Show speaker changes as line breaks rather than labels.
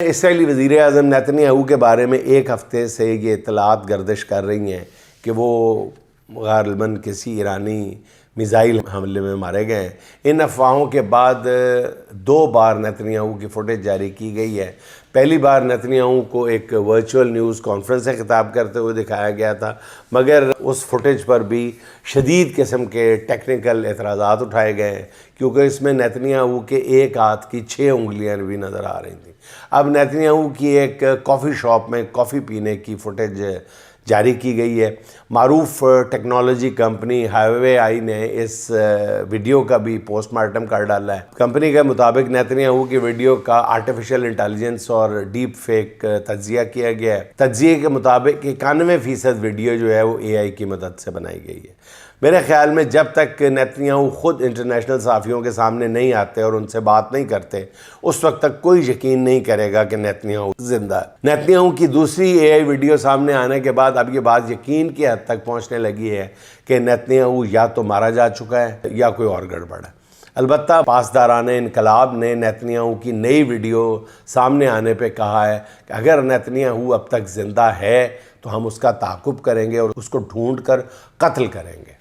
Israeli वज़ीर-ए-आज़म Netanyahu के बारे में एक हफ़्ते से ये इत्तलात गर्दिश कर रही हैं कि वो गालिबन किसी ईरानी मिसाइल हमले में मारे गए हैं। इन अफवाहों के बाद 2 बार नेतन्याहू की फुटेज जारी की गई है। पहली बार नेतन्याहू को एक वर्चुअल न्यूज़ कॉन्फ्रेंस से खिताब करते हुए दिखाया गया था, मगर उस फुटेज पर भी शदीद किस्म के टेक्निकल एतराज़ात उठाए गए हैं, क्योंकि इसमें नेतन्याहू के एक हाथ की 6 उंगलियां भी नज़र आ रही थी। अब नेतन्याहू की एक कॉफ़ी शॉप में कॉफ़ी पीने की फुटेज जारी की गई है। मारूफ टेक्नोलॉजी कंपनी हाईवे ने इस वीडियो का भी पोस्टमार्टम कर डाला है। कंपनी के मुताबिक नेतन्याहू की वीडियो का आर्टिफिशियल इंटेलिजेंस और डीप फेक तज्जिया किया गया है। तज्जिए के मुताबिक 91% वीडियो जो है वो AI की मदद से बनाई गई है। मेरे ख्याल में जब तक नेतन्याहू खुद इंटरनेशनल सहाफ़ियों के सामने नहीं आते और उनसे बात नहीं करते, उस वक्त तक कोई यकीन नहीं करेगा कि नेतन्याहू जिंदा है। नेतन्याहू की दूसरी AI वीडियो सामने आने के बाद अब ये बात यकीन की हद तक पहुंचने लगी है कि नेतन्याहू या तो मारा जा चुका है या कोई और गड़बड़ है। अलबत्ता पासदारान इनकलाब ने नेतन्याहू की नई वीडियो सामने आने पे कहा है कि अगर नेतन्याहू अब तक ज़िंदा है तो हम उसका ताक़ुब करेंगे और उसको ढूंढ कर कत्ल करेंगे।